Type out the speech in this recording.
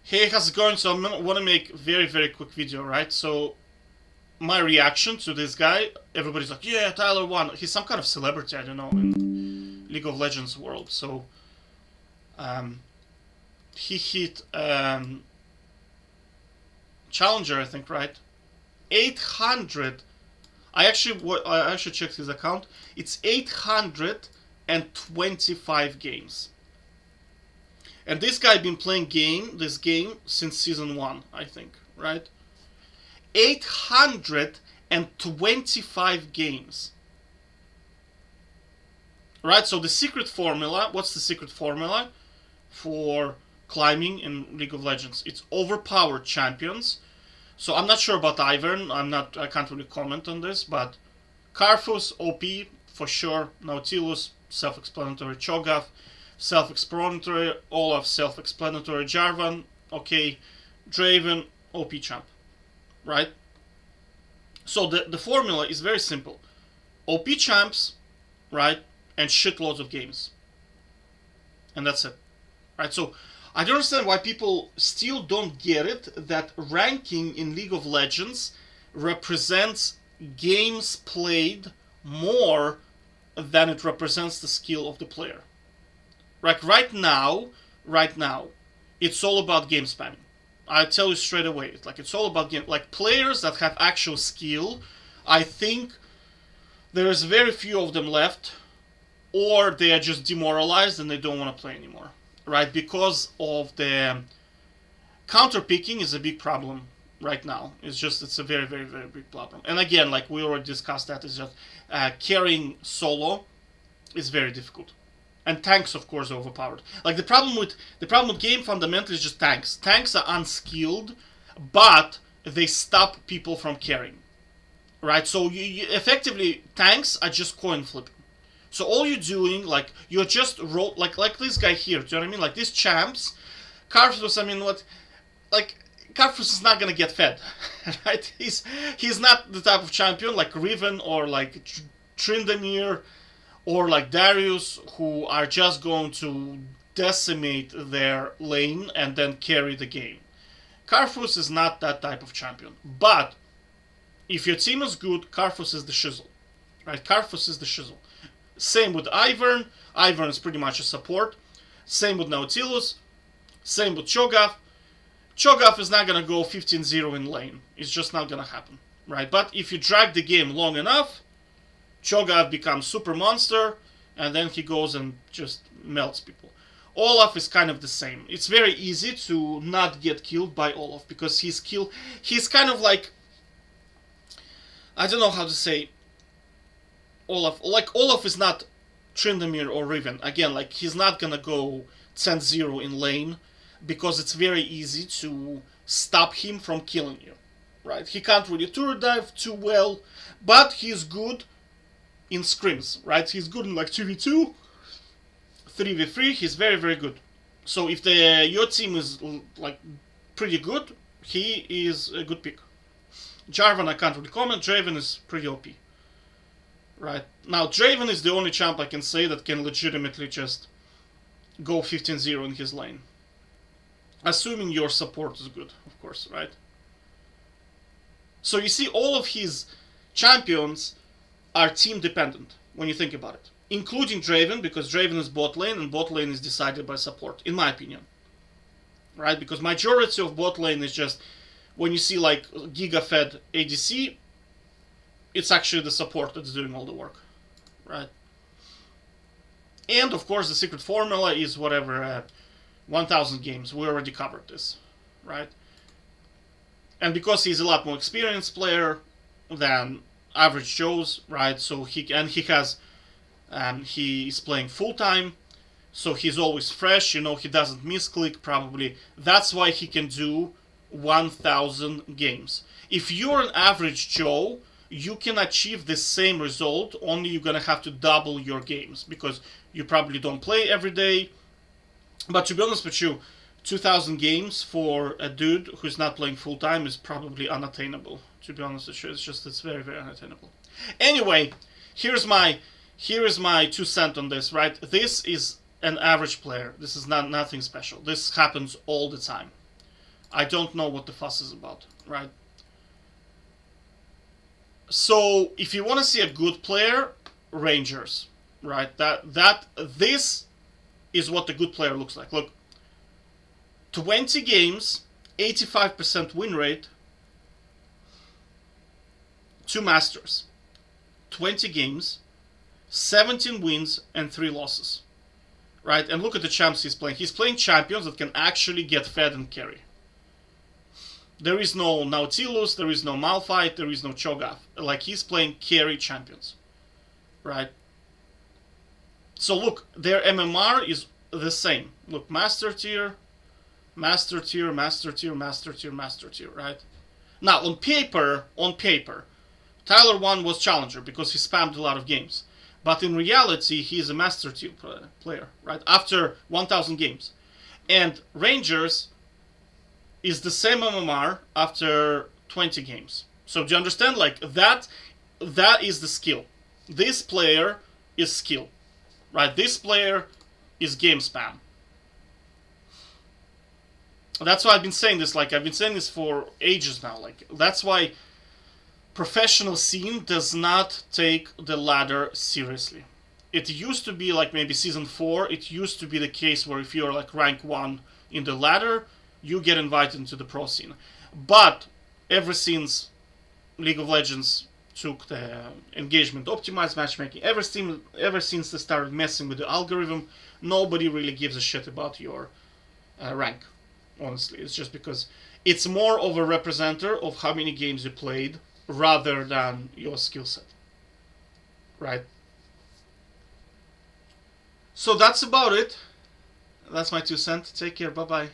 Hey, how's it going? So I want to make a very, very quick video, right? So my reaction to this guy, everybody's like, yeah, Tyler1. He's some kind of celebrity, I don't know, in League of Legends world. So um, he hit Challenger, I think, right? 800. I actually checked his account. It's 825 games. And this guy been playing this game since season 1, I think, right? 825 games. Right, so the secret formula, what's the secret formula for climbing in League of Legends? It's overpowered champions. So I'm not sure about Ivern, I can't really comment on this, but Karthus, OP, for sure. Nautilus, self-explanatory. Cho'Gath, self-explanatory. Olaf, self-explanatory. Jarvan, okay. Draven, OP champ. Right? So the formula is very simple. OP champs, right? And shitloads of games. And that's it. Right? So I don't understand why people still don't get it that ranking in League of Legends represents games played more than it represents the skill of the player. Right now, it's all about game spamming. I tell you straight away, it's all about game. Like players that have actual skill, I think there is very few of them left, or they are just demoralized and they don't want to play anymore. Right, because of the counter picking is a big problem right now. It's a very, very, very big problem. And again, like we already discussed, that is just carrying solo is very difficult. And tanks, of course, are overpowered. Like the problem with game fundamentally is just tanks. Tanks are unskilled, but they stop people from carrying. Right, so you effectively tanks are just coin flipping. So all you're doing, like, you're just like this guy here, do you know what I mean? Like, these champs, Karthus, I mean, Karthus is not gonna get fed, right? He's not the type of champion like Riven or like Tryndamere or like Darius, who are just going to decimate their lane and then carry the game. Karthus is not that type of champion. But if your team is good, Karthus is the shizzle, right? Karthus is the shizzle. Same with Ivern. Ivern is pretty much a support. Same with Nautilus. Same with Cho'Gath. Cho'Gath is not going to go 15-0 in lane. It's just not going to happen. Right? But if you drag the game long enough, Cho'Gath becomes super monster, and then he goes and just melts people. Olaf is kind of the same. It's very easy to not get killed by Olaf, because he's kind of like, I don't know how to say, Olaf is not Tryndamere or Riven. Again, like, he's not gonna go 10-0 in lane, because it's very easy to stop him from killing you. Right? He can't really turret dive too well, but he's good in scrims, right? He's good in like 2v2, 3v3, he's very, very good. So if your team is like pretty good, he is a good pick. Jarvan I can't really comment, Draven is pretty OP. Right. Now, Draven is the only champ I can say that can legitimately just go 15-0 in his lane. Assuming your support is good, of course, right? So you see, all of his champions are team dependent, when you think about it. Including Draven, because Draven is bot lane, and bot lane is decided by support, in my opinion. Right? Because majority of bot lane is just, when you see like giga-fed ADC, it's actually the support that's doing all the work, right? And, of course, the secret formula is whatever, 1,000 games. We already covered this, right? And because he's a lot more experienced player than average Joes, right? So he is playing full-time, so he's always fresh, he doesn't misclick, probably. That's why he can do 1,000 games. If you're an average Joe, you can achieve the same result, only you're gonna have to double your games, because you probably don't play every day. But to be honest with you, 2,000 games for a dude who's not playing full time is probably unattainable. To be honest with you, it's very, very unattainable. Anyway, here's my 2 cents on this, right? This is an average player. This is nothing special. This happens all the time. I don't know what the fuss is about, right? So if you want to see a good player, Rangers, right? This is what the good player looks like. Look, 20 games, 85% win rate, 2 Masters. 20 games, 17 wins and 3 losses. Right? And look at the champs he's playing. He's playing champions that can actually get fed and carry. There is no Nautilus, there is no Malphite, there is no Cho'Gath. Like, he's playing carry champions. Right? So look, their MMR is the same. Look, Master Tier, Master Tier, Master Tier, Master Tier, Master Tier, right? Now, on paper, Tyler1 was Challenger because he spammed a lot of games. But in reality, he is a Master Tier player, right? After 1,000 games. And Rangers is the same MMR after 20 games. So do you understand? Like, that is the skill. This player is skill, right? This player is game spam. That's why I've been saying this. Like, I've been saying this for ages now. Like, that's why professional scene does not take the ladder seriously. It used to be like maybe season 4. It used to be the case where if you're like rank 1 in the ladder, you get invited into the pro scene. But ever since League of Legends took the engagement optimized matchmaking, ever since they started messing with the algorithm, nobody really gives a shit about your rank. Honestly, it's just because it's more of a representative of how many games you played rather than your skill set. Right? So that's about it. That's my 2 cents. Take care. Bye-bye.